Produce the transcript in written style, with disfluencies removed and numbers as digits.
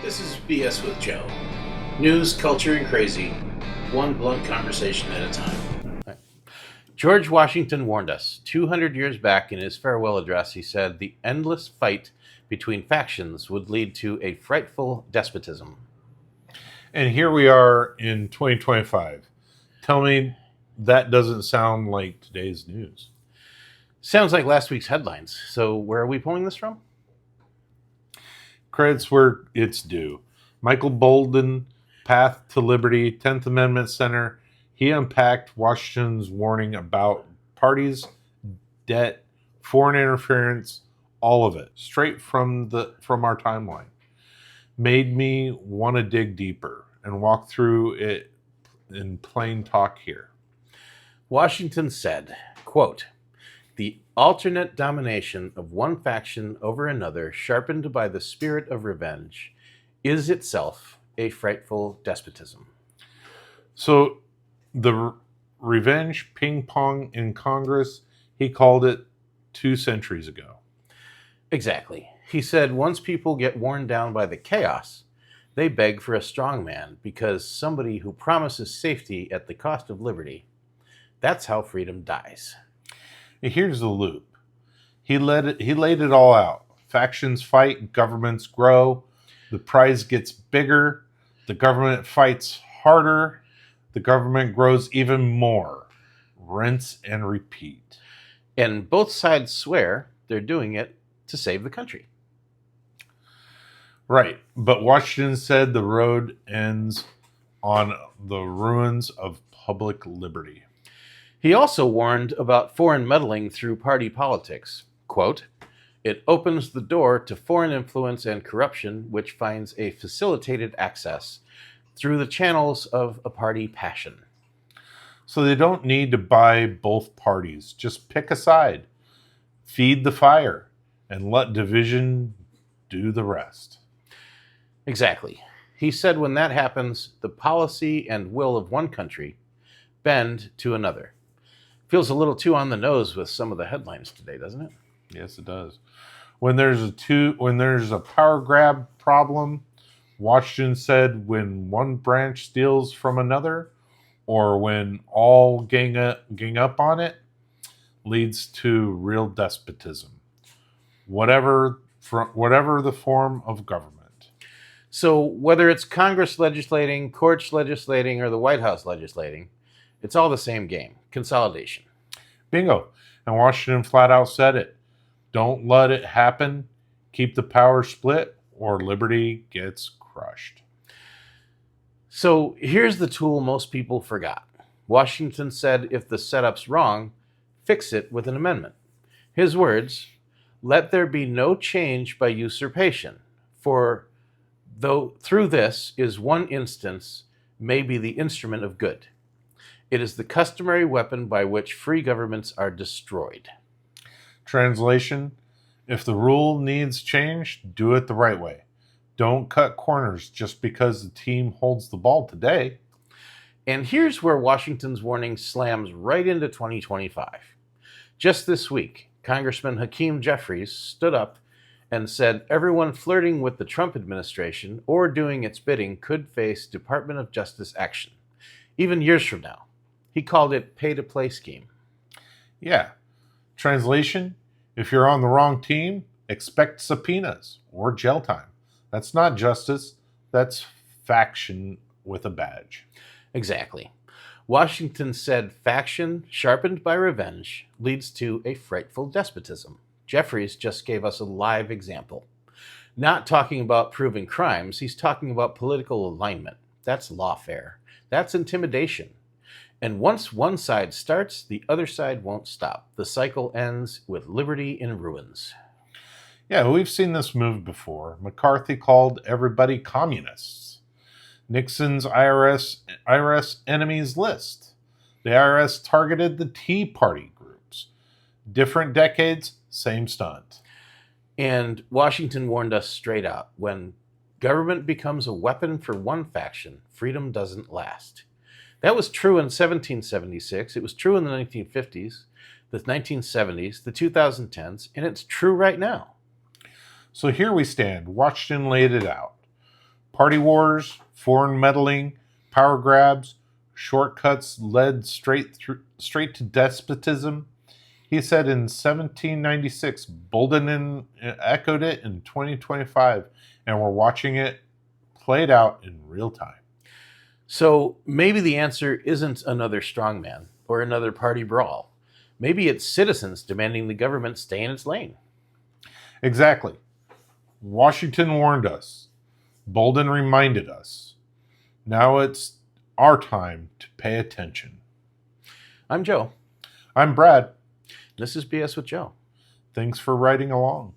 This is BS with Joe. News, culture, and crazy. One blunt conversation at a time. George Washington warned us. 200 years back in his farewell address, he said the endless fight between factions would lead to a frightful despotism. And here we are in 2025. Tell me that doesn't sound like today's news. Sounds like last week's headlines. So where are we pulling this from? Credits where it's due. Michael Boldin, Path to Liberty, 10th Amendment Center. He unpacked Washington's warning about parties, debt, foreign interference, all of it, straight from our timeline. Made me want to dig deeper and walk through it in plain talk here. Washington said, quote, "The alternate domination of one faction over another, sharpened by the spirit of revenge, is itself a frightful despotism." So the revenge ping-pong in Congress, he called it 2 centuries ago. Exactly. He said once people get worn down by the chaos, they beg for a strong man because somebody who promises safety at the cost of liberty, that's how freedom dies. Here's the loop. He laid it all out. Factions fight, governments grow, the prize gets bigger, the government fights harder, the government grows even more. Rinse and repeat. And both sides swear they're doing it to save the country. Right, but Washington said the road ends on the ruins of public liberty. He also warned about foreign meddling through party politics. Quote, "It opens the door to foreign influence and corruption, which finds a facilitated access through the channels of a party passion." So they don't need to buy both parties. Just pick a side, feed the fire, and let division do the rest. Exactly. He said when that happens, the policy and will of one country bend to another. Feels a little too on the nose with some of the headlines today, doesn't it? Yes, it does. When there's a power grab problem, Washington said when one branch steals from another, or when all gang up on it, leads to real despotism. Whatever the form of government. So whether it's Congress legislating, courts legislating, or the White House legislating, it's all the same game. Consolidation. Bingo. And Washington flat out said it. Don't let it happen. Keep the power split or liberty gets crushed. So here's the tool most people forgot. Washington said if the setup's wrong, fix it with an amendment. His words, "Let there be no change by usurpation, for though through this is one instance may be the instrument of good. It is the customary weapon by which free governments are destroyed." Translation: if the rule needs change, do it the right way. Don't cut corners just because the team holds the ball today. And here's where Washington's warning slams right into 2025. Just this week, Congressman Hakeem Jeffries stood up and said everyone flirting with the Trump administration or doing its bidding could face Department of Justice action, even years from now. He called it pay-to-play scheme. Yeah. Translation: if you're on the wrong team, expect subpoenas or jail time. That's not justice. That's faction with a badge. Exactly. Washington said faction sharpened by revenge leads to a frightful despotism. Jeffries just gave us a live example. Not talking about proving crimes, he's talking about political alignment. That's lawfare. That's intimidation. And once one side starts, the other side won't stop. The cycle ends with liberty in ruins. Yeah, we've seen this move before. McCarthy called everybody communists. Nixon's IRS enemies list. The IRS targeted the Tea Party groups. Different decades, same stunt. And Washington warned us straight out, when government becomes a weapon for one faction, freedom doesn't last. That was true in 1776, it was true in the 1950s, the 1970s, the 2010s, and it's true right now. So here we stand. Washington laid it out. Party wars, foreign meddling, power grabs, shortcuts led straight to despotism. He said in 1796, Boldin echoed it in 2025, and we're watching it played out in real time. So maybe the answer isn't another strongman or another party brawl. Maybe it's citizens demanding the government stay in its lane. Exactly. Washington warned us. Boldin reminded us. Now it's our time to pay attention. I'm Joe. I'm Brad. This is BS with Joe. Thanks for riding along.